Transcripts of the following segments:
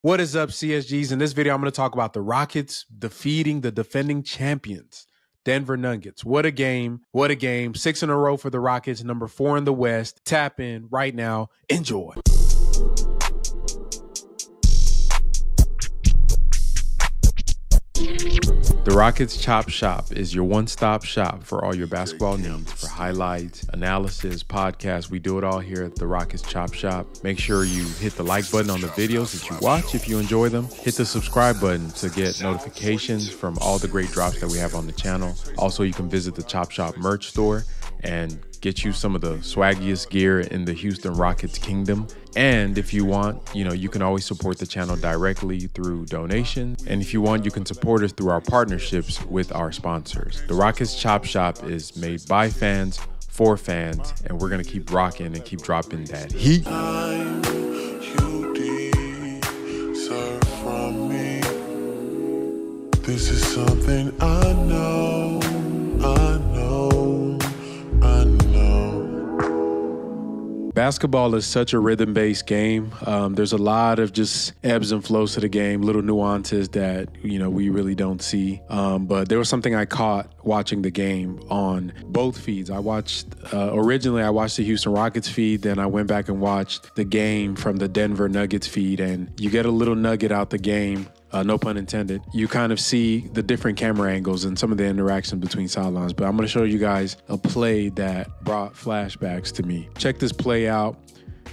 What is up, CSGs? In this video, I'm going to talk about the Rockets defeating the defending champions, Denver Nuggets. What a game. What a game. 6 in a row for the Rockets, number 4 in the West. Tap in right now. Enjoy. The Rockets Chop Shop is your one-stop shop for all your basketball needs, for highlights, analysis, podcasts. We do it all here at the Rockets Chop Shop. Make sure you hit the like button on the videos that you watch if you enjoy them. Hit the subscribe button to get notifications from all the great drops that we have on the channel. Also, you can visit the Chop Shop merch store and get you some of the swaggiest gear in the Houston Rockets kingdom. And if you want, you can always support the channel directly through donations. And if you want, you can support us through our partnerships with our sponsors. The Rockets Chop Shop is made by fans, for fans, and we're going to keep rocking and keep dropping that heat. This is something I know, I know. Basketball is such a rhythm-based game. There's a lot of just ebbs and flows to the game, little nuances that, we really don't see. But there was something I caught watching the game on both feeds. I watched, originally I watched the Houston Rockets feed, then I went back and watched the game from the Denver Nuggets feed, and you get a little nugget out the game. No pun intended. You kind of see the different camera angles and some of the interaction between sidelines. But I'm going to show you guys a play that brought flashbacks to me. Check this play out.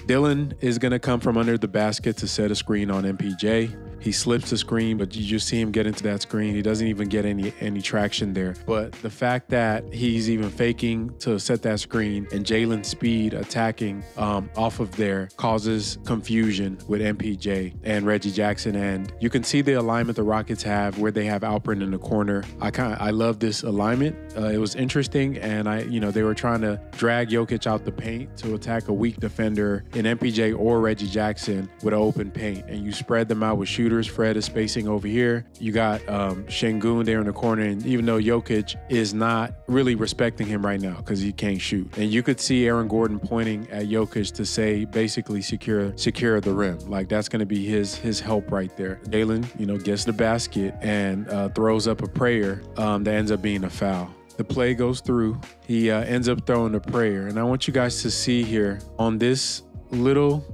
Dylan is going to come from under the basket to set a screen on MPJ. He slips the screen, but you just see him get into that screen. He doesn't even get any traction there. But the fact that he's even faking to set that screen and Jalen's speed attacking off of there causes confusion with MPJ and Reggie Jackson. And you can see the alignment the Rockets have where they have Alperen in the corner. I love this alignment. It was interesting, and they were trying to drag Jokic out the paint to attack a weak defender in MPJ or Reggie Jackson with an open paint, and you spread them out with shooters. Fred is spacing over here. You got Sengun there in the corner, and even though Jokic is not really respecting him right now because he can't shoot, and you could see Aaron Gordon pointing at Jokic to say basically secure the rim. Like that's going to be his help right there. Jalen, gets the basket and throws up a prayer that ends up being a foul. The play goes through. He ends up throwing a prayer, and I want you guys to see here on this little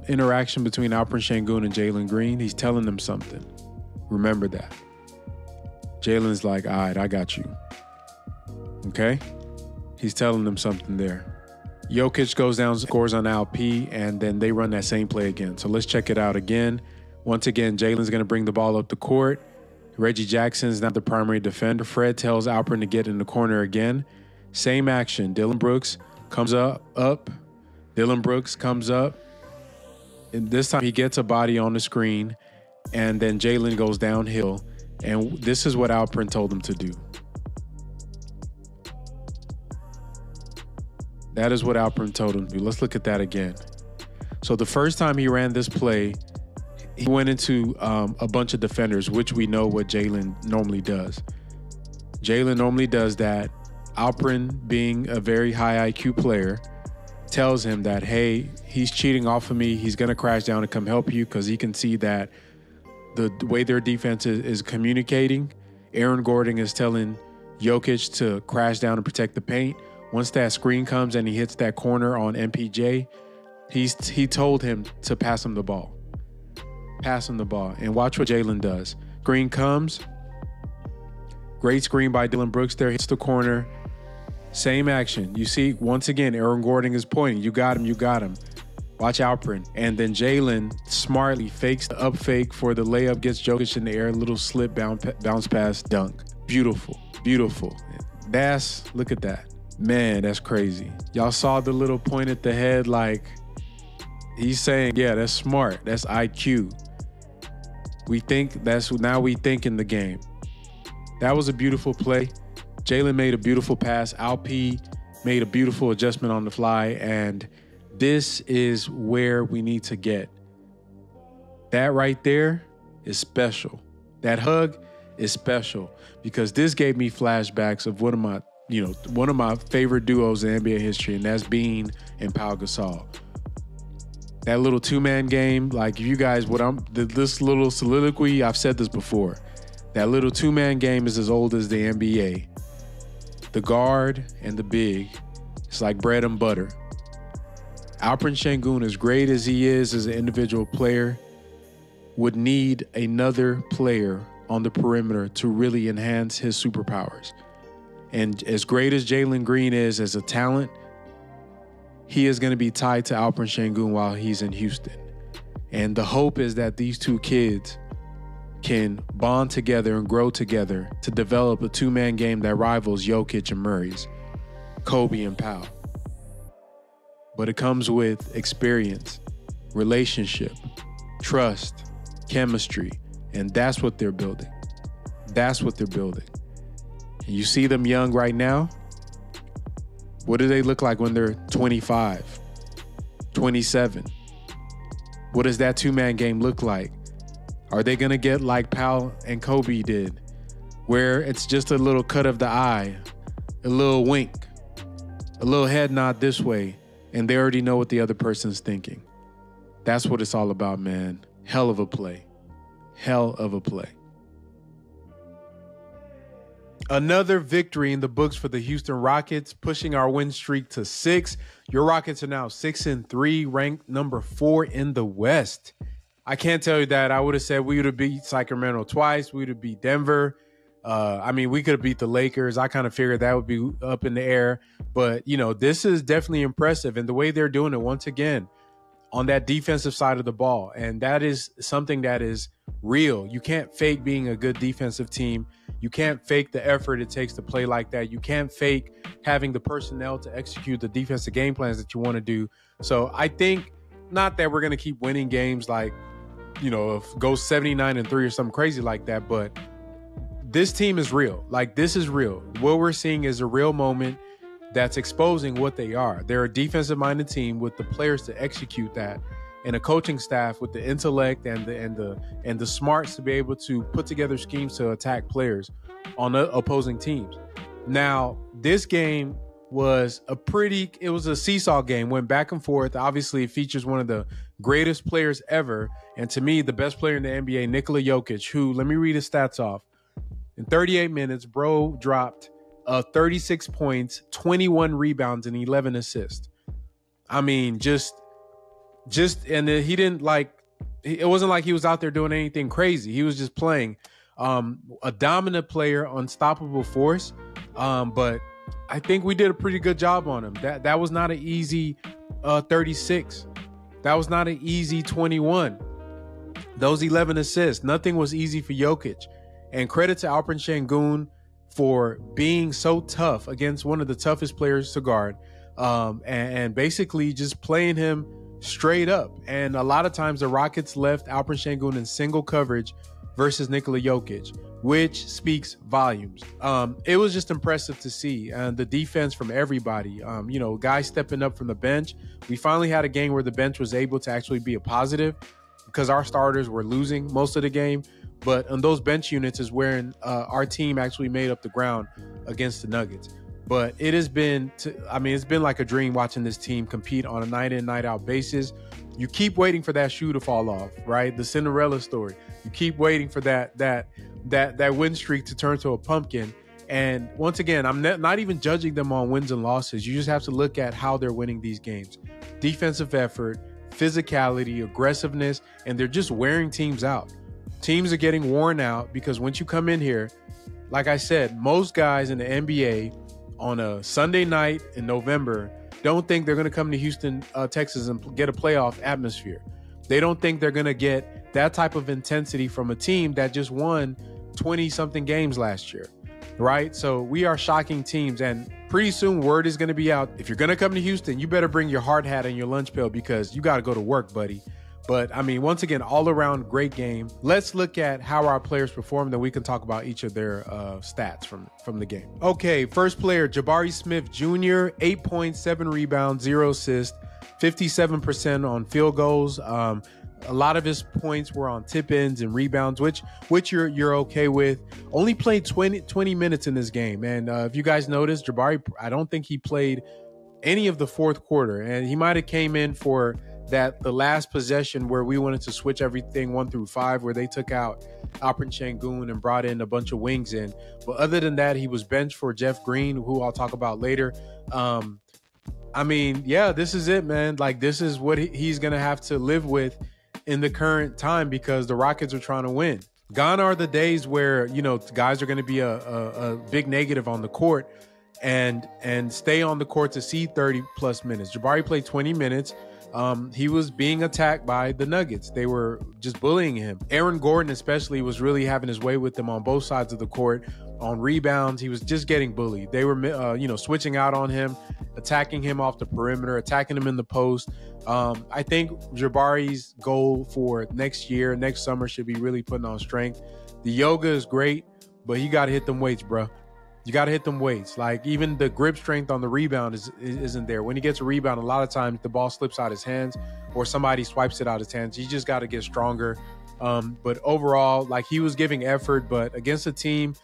interaction between Alperen Sengun and Jalen Green. He's telling them something. Remember that. Jalen's like, all right, I got you. Okay? He's telling them something there. Jokic goes down, scores on LP, and then they run that same play again. So let's check it out again. Once again, Jalen's going to bring the ball up the court. Reggie Jackson's not the primary defender. Fred tells Alperen to get in the corner again. Same action. Dylan Brooks comes up. Dylan Brooks comes up. And this time he gets a body on the screen, and then Jalen goes downhill. And this is what Alperen told him to do. That is what Alperen told him to do. Let's look at that again. So the first time he ran this play, he went into a bunch of defenders, which we know what Jalen normally does. Jalen normally does that. Alperen, being a very high IQ player, tells him that, hey, he's cheating off of me. He's going to crash down and come help you because he can see that the way their defense is communicating. Aaron Gordon is telling Jokic to crash down and protect the paint. Once that screen comes and he hits that corner on MPJ, he told him to pass him the ball. Pass him the ball. And watch what Jalen does. Screen comes. Great screen by Dylan Brooks there. Hits the corner. Same action. You see, once again, Aaron Gordon is pointing. You got him. You got him. Watch Alperen. And then Jalen smartly fakes the up fake for the layup, gets Jokic in the air, little slip, bounce pass, dunk. Beautiful. Beautiful. Look at that. Man, that's crazy. Y'all saw the little point at the head, like he's saying, yeah, that's smart. That's IQ. We think now we think in the game. That was a beautiful play. Jalen made a beautiful pass. Alp made a beautiful adjustment on the fly, and this is where we need to get. That right there is special. That hug is special because this gave me flashbacks of one of my favorite duos in NBA history, and that's Bean and Pau Gasol. That little two-man game, like you guys, this little soliloquy, I've said this before. That little two-man game is as old as the NBA. The guard and the big, it's like bread and butter. Alperen Sengun, as great as he is as an individual player, would need another player on the perimeter to really enhance his superpowers. And as great as Jalen Green is as a talent, he is going to be tied to Alperen Sengun while he's in Houston. And the hope is that these two kids can bond together and grow together to develop a two-man game that rivals Jokic and Murray's, Kobe and Powell. But it comes with experience, relationship, trust, chemistry, and that's what they're building. That's what they're building. And you see them young right now. What do they look like when they're 25, 27? What does that two-man game look like? Are they going to get like Powell and Kobe did, where it's just a little cut of the eye, a little wink, a little head nod this way, and they already know what the other person's thinking? That's what it's all about, man. Hell of a play. Hell of a play. Another victory in the books for the Houston Rockets, pushing our win streak to 6. Your Rockets are now 6-3, ranked number 4 in the West. I can't tell you that I would have said we would have beat Sacramento twice. We would have beat Denver. We could have beat the Lakers. I kind of figured that would be up in the air. But, this is definitely impressive. And the way they're doing it, once again, on that defensive side of the ball. And that is something that is real. You can't fake being a good defensive team. You can't fake the effort it takes to play like that. You can't fake having the personnel to execute the defensive game plans that you want to do. So I think not that we're going to keep winning games like, if go 79-3 or something crazy like that, but this team is real. Like, this is real. What we're seeing is a real moment that's exposing what they are. They're a defensive-minded team with the players to execute that, and a coaching staff with the intellect and the smarts to be able to put together schemes to attack players on opposing teams. Now, this game was a seesaw game, went back and forth. Obviously, it features one of the greatest players ever, and to me, the best player in the NBA, Nikola Jokic, who, let me read his stats off. In 38 minutes, bro dropped 36 points, 21 rebounds, and 11 assists. I mean, and he didn't it wasn't like he was out there doing anything crazy. He was just playing a dominant player, unstoppable force. But I think we did a pretty good job on him. That was not an easy 36. That was not an easy 21. Those 11 assists, nothing was easy for Jokic. And credit to Alperen Sengun for being so tough against one of the toughest players to guard, and basically just playing him straight up. And a lot of times the Rockets left Alperen Sengun in single coverage versus Nikola Jokic, which speaks volumes. It was just impressive to see the defense from everybody. Guys stepping up from the bench. We finally had a game where the bench was able to actually be a positive because our starters were losing most of the game. But on those bench units is where our team actually made up the ground against the Nuggets. But it has been, it's been like a dream watching this team compete on a night in, night out basis. You keep waiting for that shoe to fall off, right? The Cinderella story. You keep waiting for that win streak to turn to a pumpkin. And once again, I'm not even judging them on wins and losses. You just have to look at how they're winning these games. Defensive effort, physicality, aggressiveness, and they're just wearing teams out. Teams are getting worn out because once you come in here, like I said, most guys in the NBA on a Sunday night in November don't think they're going to come to Houston, Texas and get a playoff atmosphere. They don't think they're going to get that type of intensity from a team that just won 20-something games last year, right? So we are shocking teams, and pretty soon word is going to be out. If you're going to come to Houston, you better bring your hard hat and your lunch pail because you got to go to work, buddy. But, once again, all around great game. Let's look at how our players performed, then we can talk about each of their stats from the game. Okay, first player, Jabari Smith Jr., 8 points, 7 rebounds, 0 assists, 57% on field goals. A lot of his points were on tip-ins and rebounds, which you're okay with. Only played 20 minutes in this game. And if you guys noticed, Jabari, I don't think he played any of the fourth quarter. And he might have came in for that the last possession where we wanted to switch everything 1 through 5, where they took out Alperen Sengun and brought in a bunch of wings in. But other than that, he was benched for Jeff Green, who I'll talk about later. I mean, yeah, this is it, man. Like, this is what he's going to have to live with in the current time because the Rockets are trying to win. Gone are the days where, you know, guys are going to be a big negative on the court and stay on the court to see 30-plus minutes. Jabari played 20 minutes. He was being attacked by the Nuggets. They were just bullying him. Aaron Gordon especially was really having his way with them on both sides of the court. On rebounds, he was just getting bullied. They were, switching out on him, attacking him off the perimeter, attacking him in the post. I think Jabari's goal for next summer, should be really putting on strength. The yoga is great, but you got to hit them weights, bro. You got to hit them weights. Like, even the grip strength on the rebound isn't there. When he gets a rebound, a lot of times the ball slips out his hands or somebody swipes it out his hands. You just got to get stronger. But overall, like, he was giving effort, but against a team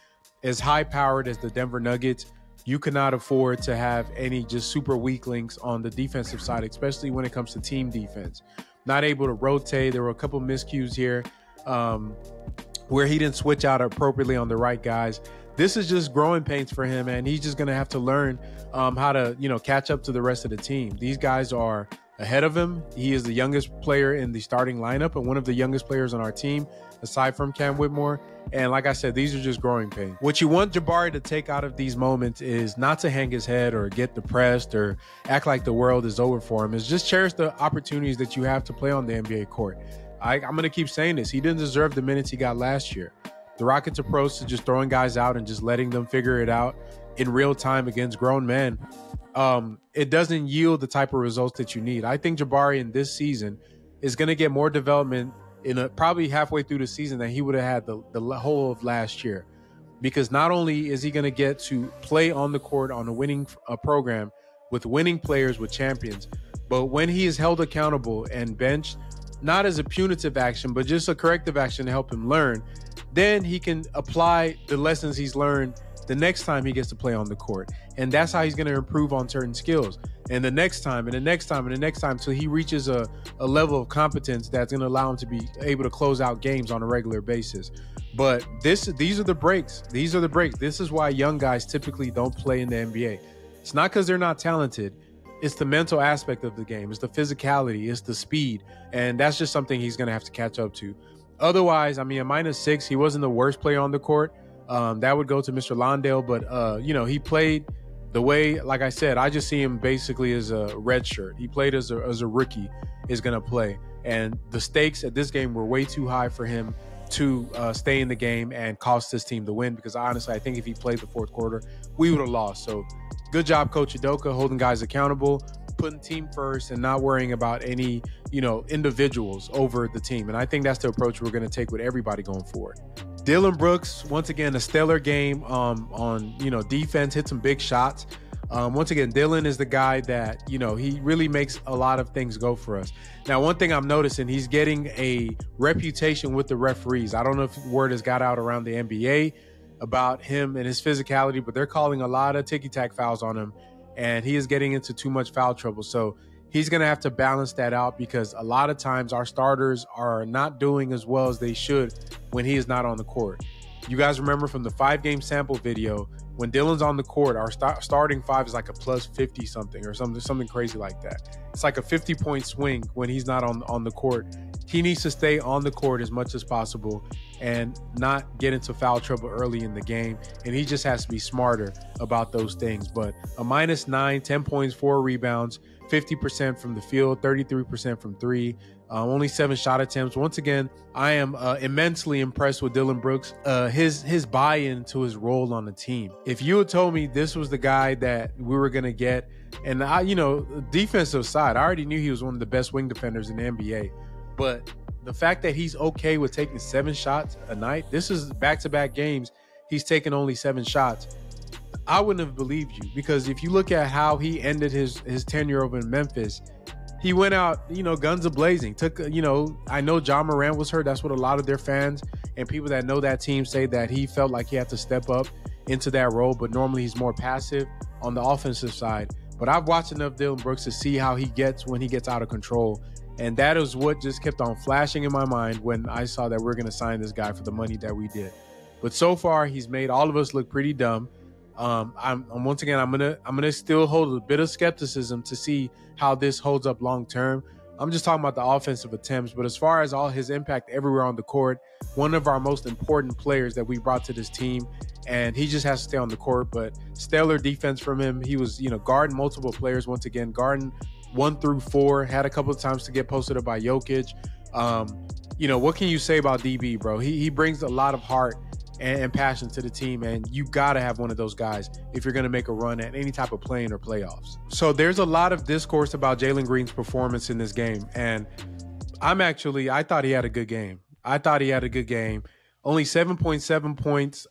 as high-powered as the Denver Nuggets, you cannot afford to have any just super weak links on the defensive side, especially when it comes to team defense. Not able to rotate. There were a couple miscues here where he didn't switch out appropriately on the right guys. This is just growing pains for him, and he's just going to have to learn how to, catch up to the rest of the team. These guys are ahead of him. He is the youngest player in the starting lineup and one of the youngest players on our team, aside from Cam Whitmore. And like I said, these are just growing pains. What you want Jabari to take out of these moments is not to hang his head or get depressed or act like the world is over for him. Is just cherish the opportunities that you have to play on the NBA court. I'm going to keep saying this. He didn't deserve the minutes he got last year. The Rockets' approach to just throwing guys out and just letting them figure it out in real time against grown men, it doesn't yield the type of results that you need. I think Jabari in this season is going to get more development probably halfway through the season than he would have had the whole of last year. Because not only is he going to get to play on the court on a winning program with winning players, with champions, but when he is held accountable and benched, not as a punitive action, but just a corrective action to help him learn, then he can apply the lessons he's learned the next time he gets to play on the court. And that's how he's going to improve on certain skills. And the next time, and the next time, and the next time, till he reaches a level of competence that's going to allow him to be able to close out games on a regular basis. But these are the breaks. These are the breaks. This is why young guys typically don't play in the NBA. It's not because they're not talented. It's the mental aspect of the game. It's the physicality. It's the speed. And that's just something he's going to have to catch up to. Otherwise, I mean, a -6, he wasn't the worst player on the court. That would go to Mr. Londale. But, he played the way, like I said, I just see him basically as a red shirt. He played as a rookie is going to play. And the stakes at this game were way too high for him to stay in the game and cost this team the win. Because honestly, I think if he played the fourth quarter, we would have lost. So good job, Coach Udoka, holding guys accountable, putting team first and not worrying about any, individuals over the team. And I think that's the approach we're going to take with everybody going forward. Dillon Brooks, once again, a stellar game on defense, hit some big shots. Once again, Dillon is the guy that, he really makes a lot of things go for us. Now, one thing I'm noticing, he's getting a reputation with the referees. I don't know if word has got out around the NBA about him and his physicality, but they're calling a lot of ticky-tack fouls on him, and he is getting into too much foul trouble. So he's going to have to balance that out because a lot of times our starters are not doing as well as they should when he is not on the court. You guys remember from the 5-game sample video, when Dillon's on the court, our starting 5 is like a plus 50 something or something crazy like that. It's like a 50-point swing when he's not on the court. He needs to stay on the court as much as possible and not get into foul trouble early in the game. And he just has to be smarter about those things. But a -9, 10 points, 4 rebounds, 50% from the field, 33% from 3, only 7 shot attempts. Once again, I am immensely impressed with Dillon Brooks, his buy-in to his role on the team. If you had told me this was the guy that we were going to get, and defensive side, I already knew he was one of the best wing defenders in the NBA, but the fact that he's okay with taking 7 shots a night, this is back-to-back games, he's taken only 7 shots. I wouldn't have believed you, because if you look at how he ended his tenure over in Memphis, he went out, guns a-blazing. I know John Morant was hurt. That's what a lot of their fans and people that know that team say, that he felt like he had to step up into that role, but normally he's more passive on the offensive side. But I've watched enough Dillon Brooks to see how he gets when he gets out of control. And that is what just kept on flashing in my mind when I saw that we're going to sign this guy for the money that we did. But so far, he's made all of us look pretty dumb. I'm once again, I'm gonna still hold a bit of skepticism to see how this holds up long term. I'm just talking about the offensive attempts, but as far as all his impact everywhere on the court, one of our most important players that we brought to this team, and he just has to stay on the court. But stellar defense from him. He was, guarding multiple players once again, guarding 1 through 4, had a couple of times to get posted up by Jokic. What can you say about DB, bro? He brings a lot of heart and passion to the team, and you got to have one of those guys if you're going to make a run at any type of play-in or playoffs. So there's a lot of discourse about Jalen Green's performance in this game, and I thought he had a good game. Only 7.7 points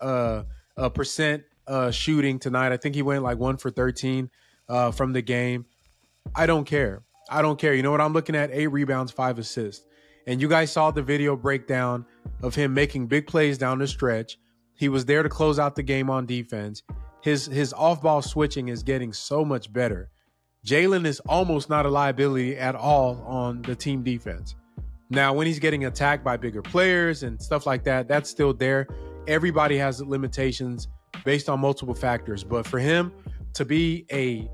percent shooting tonight. I think he went like 1 for 13 from the game. I don't care. You know what I'm looking at? 8 rebounds, 5 assists. And you guys saw the video breakdown of him making big plays down the stretch. He was there to close out the game on defense. His off-ball switching is getting so much better. Jalen is almost not a liability at all on the team defense. Now, when he's getting attacked by bigger players and stuff like that, that's still there. Everybody has limitations based on multiple factors. But for him to be a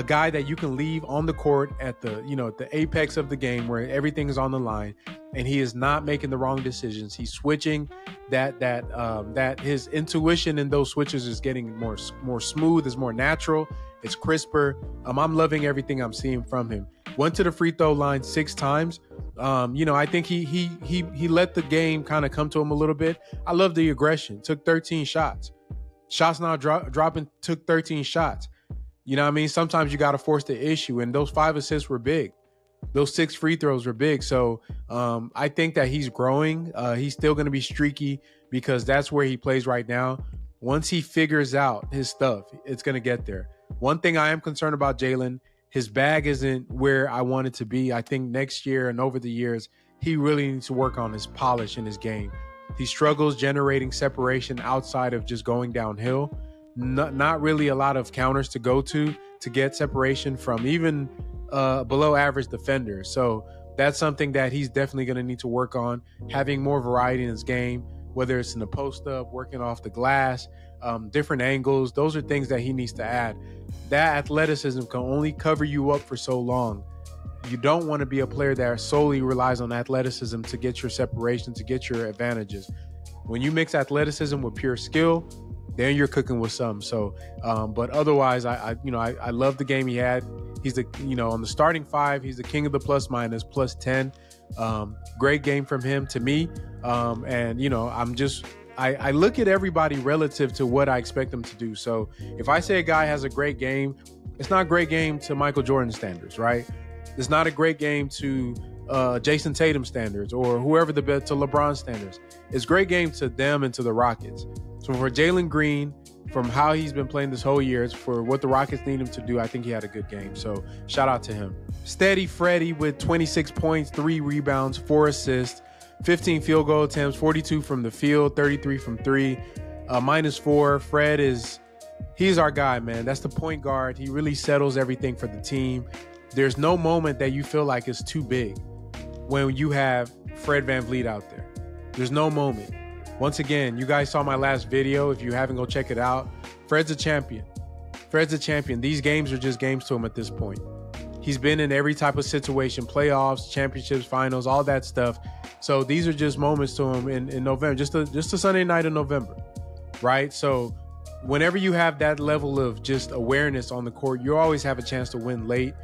guy that you can leave on the court at the apex of the game where everything is on the line, and he is not making the wrong decisions. He's switching that his intuition in those switches is getting more smooth, is more natural, it's crisper. I'm loving everything I'm seeing from him. Went to the free throw line 6 times. I think he let the game kind of come to him a little bit. I love the aggression. Took 13 shots. Shots not dropping, took 13 shots. You know what I mean? Sometimes you got to force the issue, and those 5 assists were big. Those 6 free throws were big. So I think that he's growing. He's still going to be streaky because that's where he plays right now. Once he figures out his stuff, it's going to get there. One thing I am concerned about Jalen, his bag isn't where I want it to be. I think next year and over the years, he really needs to work on his polish in his game. He struggles generating separation outside of just going downhill. Not really a lot of counters to go to get separation from even below average defenders. So that's something that he's definitely going to need to work on, having more variety in his game, whether it's in the post up, working off the glass, different angles. Those are things that he needs to add. That athleticism can only cover you up for so long. You don't want to be a player that solely relies on athleticism to get your separation, to get your advantages. When you mix athleticism with pure skill, then you're cooking with some. So, but otherwise, I love the game he had. He's on the starting 5, he's the king of the plus minus, plus 10. Great game from him to me. I look at everybody relative to what I expect them to do. So if I say a guy has a great game, it's not a great game to Michael Jordan standards, right? It's not a great game to Jason Tatum standards or whoever to LeBron standards. It's a great game to them and to the Rockets. So for Jalen Green, from how he's been playing this whole year, for what the Rockets need him to do, I think he had a good game. So shout out to him. Steady Freddie with 26 points, 3 rebounds, 4 assists, 15 field goal attempts, 42 from the field, 33 from 3, -4. Fred he's our guy, man. That's the point guard. He really settles everything for the team. There's no moment that you feel like it's too big when you have Fred VanVleet out there. There's no moment. Once again, you guys saw my last video. If you haven't, go check it out. Fred's a champion. These games are just games to him at this point. He's been in every type of situation, playoffs, championships, finals, all that stuff. So these are just moments to him in November, just a Sunday night in November, right? So whenever you have that level of just awareness on the court, you always have a chance to win late.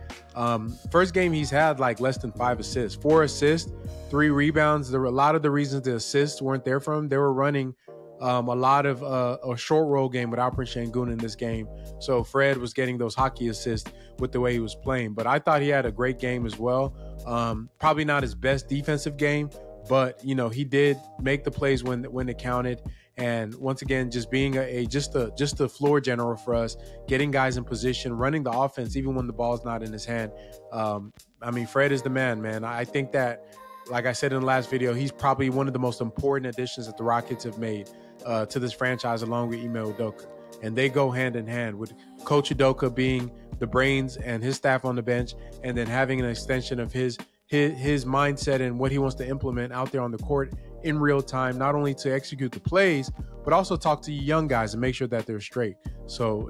First game he's had like less than 5 assists, 4 assists, 3 rebounds. There were a lot of the reasons the assists weren't there for him. They were running a lot of a short roll game with Alperen Sengun in this game. So Fred was getting those hockey assists with the way he was playing. But I thought he had a great game as well. Probably not his best defensive game, but he did make the plays when it counted. And once again, just being just a floor general for us, getting guys in position, running the offense even when the ball's not in his hand. Fred is the man. I think that, like I said in the last video, he's probably one of the most important additions that the Rockets have made to this franchise, along with Ime Udoka. And they go hand in hand with Coach Udoka being the brains and his staff on the bench, and then having an extension of his his mindset and what he wants to implement out there on the court in real time, not only to execute the plays, but also talk to young guys and make sure that they're straight. So,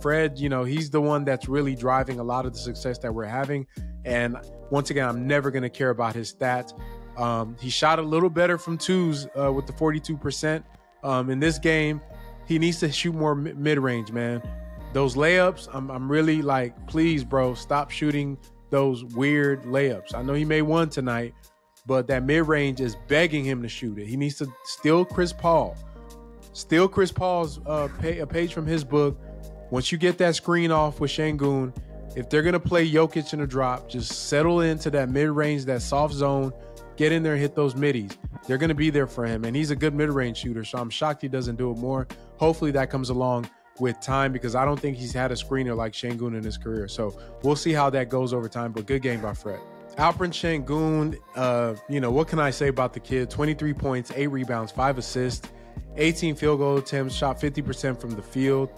Fred, he's the one that's really driving a lot of the success that we're having. And once again, I'm never going to care about his stats. He shot a little better from twos with the 42%. In this game, he needs to shoot more mid-range, man. Those layups, I'm really like, please, bro, stop shooting those weird layups. I know he made one tonight, but that mid-range is begging him to shoot it. He needs to steal Chris Paul. Steal Chris Paul's a page from his book. Once you get that screen off with Sengun, if they're going to play Jokic in a drop, just settle into that mid-range, that soft zone, get in there and hit those middies. They're going to be there for him, and he's a good mid-range shooter, so I'm shocked he doesn't do it more. Hopefully that comes along with time, because I don't think he's had a screener like Sengun in his career. So we'll see how that goes over time, but good game by Fred. Alperen Sengun, what can I say about the kid? 23 points, 8 rebounds, 5 assists, 18 field goal attempts, shot 50% from the field,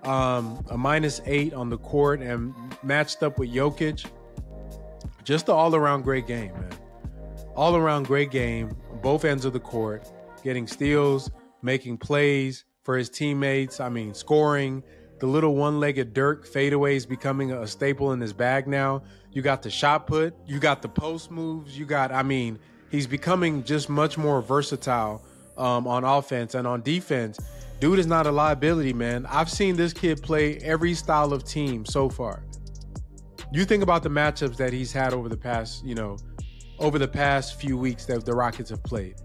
a -8 on the court, and matched up with Jokic. Just an all-around great game, man. All-around great game on both ends of the court, getting steals, making plays for his teammates. Scoring. The little one-legged Dirk fadeaways becoming a staple in his bag now. You got the shot put. You got the post moves. He's becoming just much more versatile on offense. And on defense, dude is not a liability, man. I've seen this kid play every style of team so far. You think about the matchups that he's had over the past few weeks that the Rockets have played,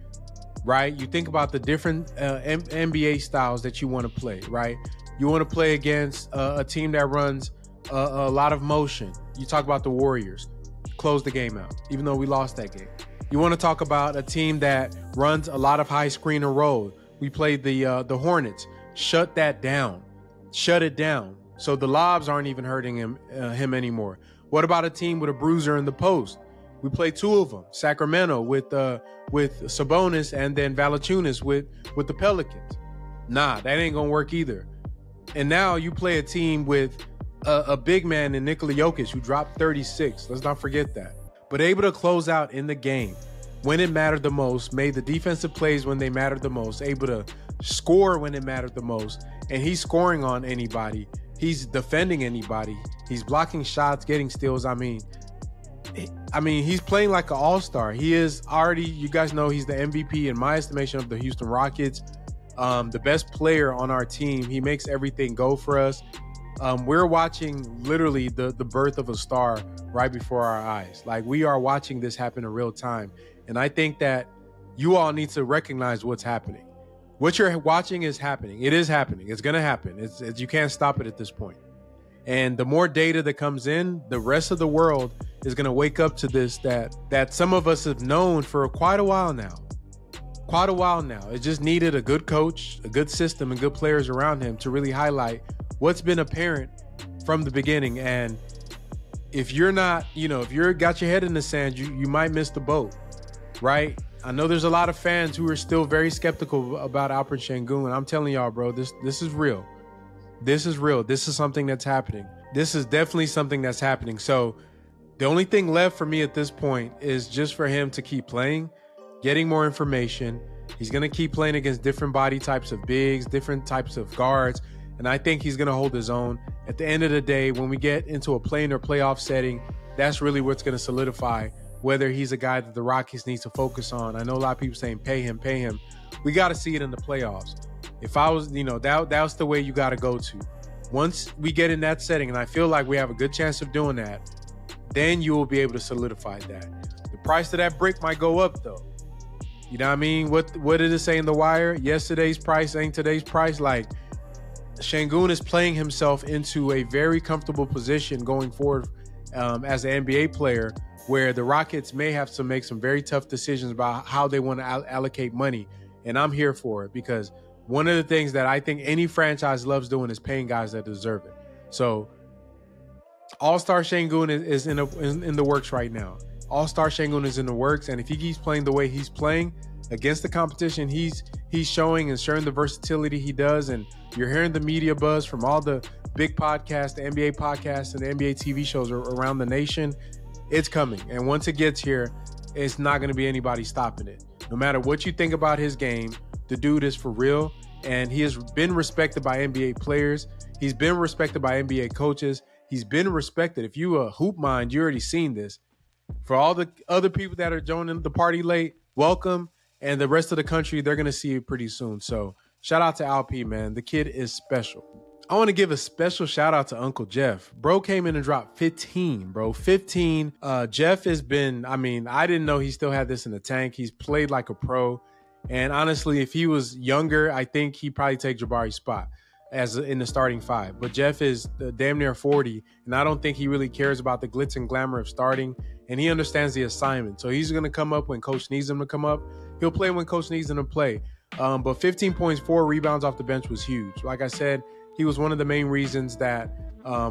right? You think about the different NBA styles that you want to play, right? You want to play against a team that runs a lot of motion. You talk about the Warriors, close the game out, even though we lost that game. You want to talk about a team that runs a lot of high screen and roll. We played the Hornets. Shut that down. Shut it down. So the lobs aren't even hurting him anymore. What about a team with a bruiser in the post? We played 2 of them. Sacramento with Sabonis, and then Valanciunas with the Pelicans. Nah, that ain't gonna work either. And now you play a team with a big man in Nikola Jokic who dropped 36. Let's not forget that. But able to close out in the game when it mattered the most, made the defensive plays when they mattered the most, able to score when it mattered the most. And he's scoring on anybody. He's defending anybody. He's blocking shots, getting steals. He's playing like an all-star. He is already, you guys know, he's the MVP in my estimation of the Houston Rockets. The best player on our team. He makes everything go for us. We're watching literally the birth of a star right before our eyes. Like, we are watching this happen in real time. And I think that you all need to recognize what's happening. What you're watching is happening. It is happening. It's going to happen. You can't stop it at this point. And the more data that comes in, the rest of the world is going to wake up to this that some of us have known for quite a while now. It just needed a good coach, a good system, and good players around him to really highlight what's been apparent from the beginning. And if you're not, if you're got your head in the sand, you might miss the boat, right? I know there's a lot of fans who are still very skeptical about Alperen Sengun, and I'm telling y'all, bro, this is real. This is real. This is something that's happening. This is definitely something that's happening. So the only thing left for me at this point is just for him to keep playing, getting more information. He's going to keep playing against different body types of bigs, different types of guards, and I think he's going to hold his own. At the end of the day, when we get into a play-in or playoff setting, that's really what's going to solidify whether he's a guy that the Rockets needs to focus on. I know a lot of people saying pay him. We got to see it in the playoffs. If I was, that's the way you got to go to. Once we get in that setting, and I feel like we have a good chance of doing that, then you will be able to solidify that. The price of that brick might go up, though. You know what I mean? What did it say in The Wire? Yesterday's price ain't today's price. Like, Sengun is playing himself into a very comfortable position going forward as an NBA player, where the Rockets may have to make some very tough decisions about how they want to allocate money. And I'm here for it, because one of the things that I think any franchise loves doing is paying guys that deserve it. So All-Star Sengun is in the works right now. All-Star Sengun is in the works, and if he keeps playing the way he's playing against the competition, he's showing the versatility he does, and you're hearing the media buzz from all the big podcasts, the NBA podcasts, and the NBA TV shows around the nation. It's coming. And once it gets here, it's not going to be anybody stopping it. No matter what you think about his game, the dude is for real. And he has been respected by NBA players. He's been respected by NBA coaches. He's been respected. If you a hoop mind, you already seen this. For all the other people that are joining the party late, welcome. And the rest of the country, they're going to see it pretty soon. So shout out to Alp, man. The kid is special. I want to give a special shout out to Uncle Jeff. Bro came in and dropped 15, bro. 15. Jeff has been, I didn't know he still had this in the tank. He's played like a pro. And honestly, if he was younger, I think he'd probably take Jabari's spot as in the starting five. But Jeff is damn near 40, and I don't think he really cares about the glitz and glamour of starting. And he understands the assignment. So he's going to come up when coach needs him to come up. He'll play when coach needs him to play. But 15 points, 4 rebounds off the bench was huge. Like I said, he was one of the main reasons that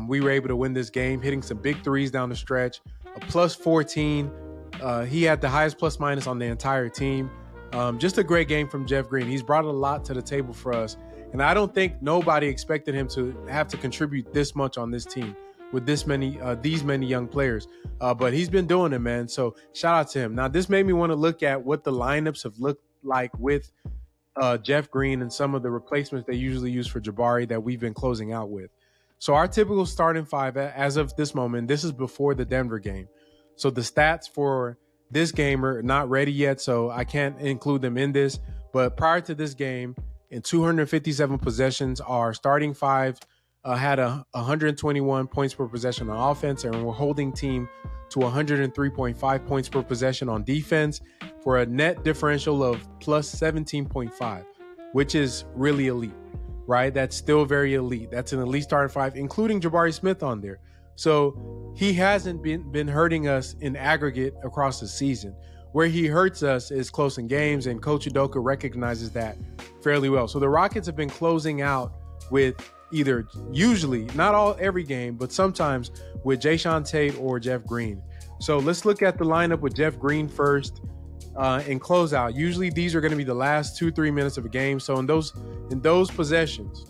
we were able to win this game, hitting some big threes down the stretch. A plus 14. He had the highest plus minus on the entire team. Just a great game from Jeff Green. He's brought a lot to the table for us. And I don't think nobody expected him to have to contribute this much on this team with these many young players. But he's been doing it, man. So shout out to him. Now, this made me want to look at what the lineups have looked like with Jeff Green and some of the replacements they usually use for Jabari that we've been closing out with. So our typical starting five as of this moment, this is before the Denver game. So the stats for this game are not ready yet, so I can't include them in this. But prior to this game, in 257 possessions, our starting five had 121 points per possession on offense, and we're holding team to 103.5 points per possession on defense for a net differential of plus 17.5, which is really elite, right? That's still very elite. That's an elite starting five, including Jabari Smith on there. So he hasn't been hurting us in aggregate across the season. Where he hurts us is close in games, and Coach Udoka recognizes that fairly well. So the Rockets have been closing out with usually, not every game, but sometimes with Jayshawn Tate or Jeff Green. So let's look at the lineup with Jeff Green first in closeout. Usually these are going to be the last 2-3 minutes of a game. So in those possessions,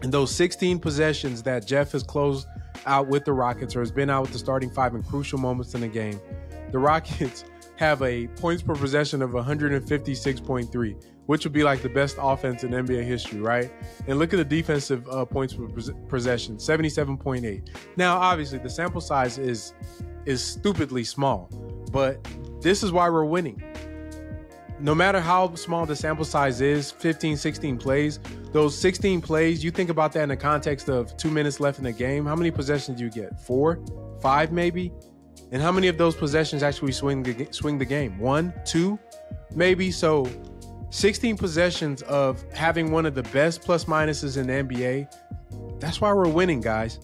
in those 16 possessions that Jeff has closed out with the Rockets or has been out with the starting five in crucial moments in the game, the Rockets have a points per possession of 156.3, which would be like the best offense in NBA history, right? And look at the defensive points per possession, 77.8. Now, obviously, the sample size is stupidly small, but this is why we're winning. No matter how small the sample size is, 15, 16 plays, those 16 plays, you think about that in the context of 2 minutes left in the game, how many possessions do you get? 4? 5 maybe? And how many of those possessions actually swing the game? 1, 2, maybe? So 16 possessions of having one of the best plus minuses in the NBA. That's why we're winning, guys.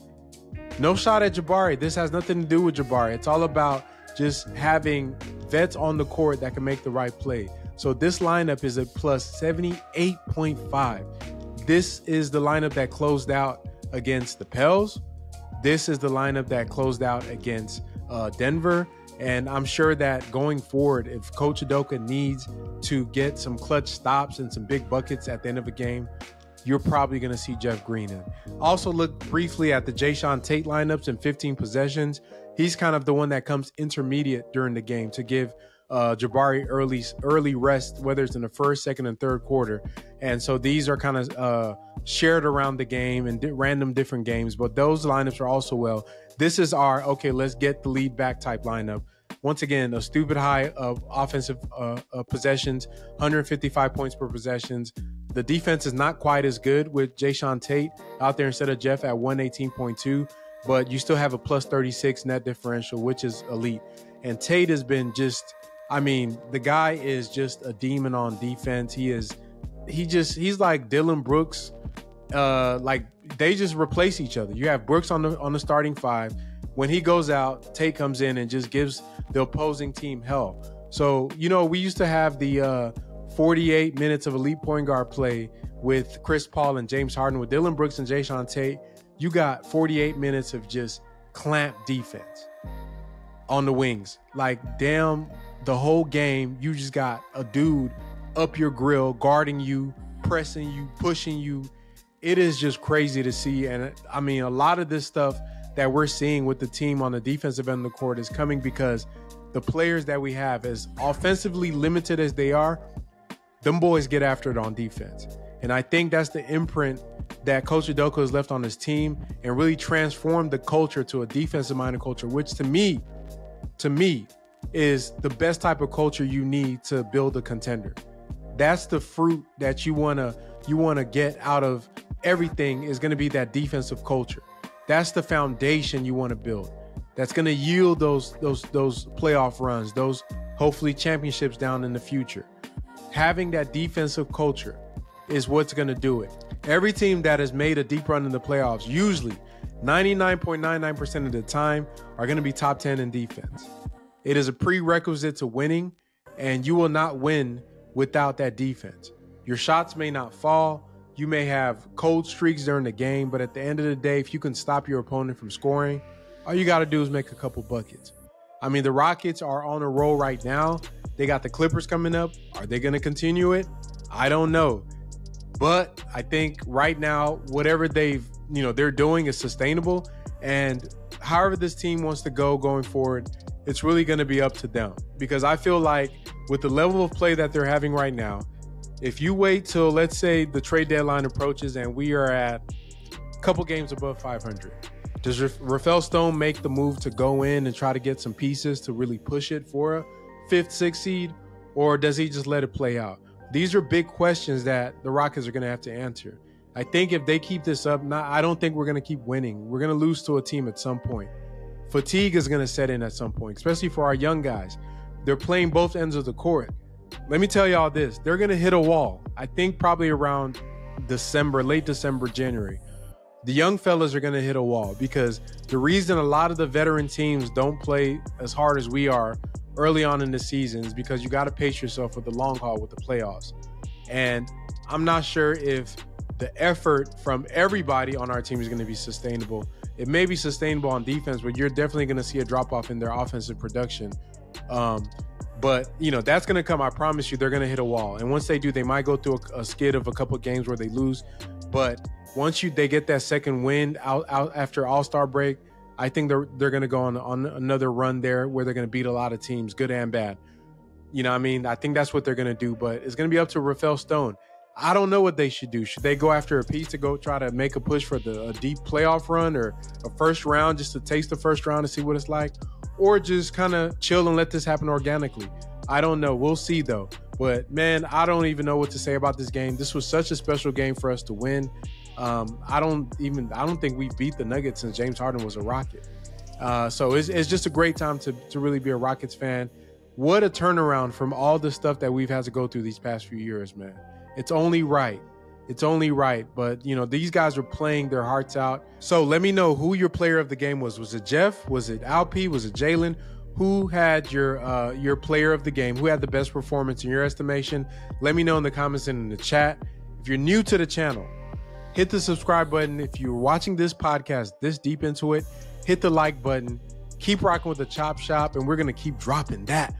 No shot at Jabari. This has nothing to do with Jabari. It's all about just having vets on the court that can make the right play. So this lineup is a plus 78.5. This is the lineup that closed out against the Pels. This is the lineup that closed out against Denver. And I'm sure that going forward, if Coach Udoka needs to get some clutch stops and some big buckets at the end of a game, you're probably going to see Jeff Green in. Also, look briefly at the Jayshawn Tate lineups in 15 possessions. He's kind of the one that comes intermediate during the game to give Jabari early rest, whether it's in the first, second, and third quarter. And so these are kind of shared around the game and random different games, but those lineups are also this is our, okay, let's get the lead back type lineup. Once again, a stupid high of offensive possessions, 155 points per possessions. The defense is not quite as good with Jayshawn Tate out there instead of Jeff at 118.2, but you still have a plus 36 net differential, which is elite. And Tate has been the guy is just a demon on defense. He's like Dylan Brooks. They just replace each other. You have Brooks on the starting five. When he goes out, Tate comes in and just gives the opposing team hell. So, we used to have the 48 minutes of elite point guard play with Chris Paul and James Harden. With Dylan Brooks and Jayshawn Tate, you got 48 minutes of just clamp defense on the wings. Like, damn, the whole game, you just got a dude up your grill, guarding you, pressing you, pushing you. It is just crazy to see. And a lot of this stuff that we're seeing with the team on the defensive end of the court is coming because the players that we have, as offensively limited as they are, them boys get after it on defense. And I think that's the imprint that Coach Udoka has left on his team and really transformed the culture to a defensive-minded culture, which to me, is the best type of culture you need to build a contender. That's the fruit that you wanna get out of everything is gonna be that defensive culture. That's the foundation you wanna build. That's gonna yield those playoff runs, those hopefully championships down in the future. Having that defensive culture is what's going to do it. Every team that has made a deep run in the playoffs, usually 99.99% of the time, are going to be top 10 in defense. It is a prerequisite to winning, and you will not win without that defense. Your shots may not fall. You may have cold streaks during the game, but at the end of the day, if you can stop your opponent from scoring, all you got to do is make a couple buckets. I mean, the Rockets are on a roll right now. They got the Clippers coming up. Are they going to continue it? I don't know. But I think right now, whatever they're doing is sustainable. And however this team wants to go going forward, it's really going to be up to them. Because I feel like with the level of play that they're having right now, if you wait till, let's say, the trade deadline approaches and we are at a couple games above 500, does Rafael Stone make the move to go in and try to get some pieces to really push it for a 5th, 6th seed? Or does he just let it play out? These are big questions that the Rockets are going to have to answer. I think if they keep this up, I don't think we're going to keep winning. We're going to lose to a team at some point. Fatigue is going to set in at some point, especially for our young guys. They're playing both ends of the court. Let me tell y'all this. They're going to hit a wall. I think probably around December, late December, January. The young fellas are going to hit a wall because the reason a lot of the veteran teams don't play as hard as we are early on in the season is because you got to pace yourself for the long haul with the playoffs. And I'm not sure if the effort from everybody on our team is going to be sustainable. It may be sustainable on defense, but you're definitely going to see a drop-off in their offensive production. But, that's going to come. I promise you, they're going to hit a wall. And once they do, they might go through a skid of a couple of games where they lose. But once they get that second wind out after All-Star break, I think they're going to go on another run there where they're going to beat a lot of teams, good and bad. I think that's what they're going to do, but it's going to be up to Rafael Stone. I don't know what they should do. Should they go after a piece to go try to make a push for a deep playoff run or a first round just to taste the first round to see what it's like? Or just kind of chill and let this happen organically? I don't know. We'll see, though. But, man, I don't even know what to say about this game. This was such a special game for us to win. I don't think we beat the Nuggets since James Harden was a Rocket. So it's just a great time to really be a Rockets fan. What a turnaround from all the stuff that we've had to go through these past few years, man. It's only right. It's only right. But, these guys are playing their hearts out. So let me know who your player of the game was. Was it Jeff? Was it Alp? Was it Jalen? Who had your player of the game? Who had the best performance in your estimation? Let me know in the comments and in the chat. If you're new to the channel, hit the subscribe button. If you're watching this podcast this deep into it, hit the like button. Keep rocking with the Chop Shop, and we're going to keep dropping that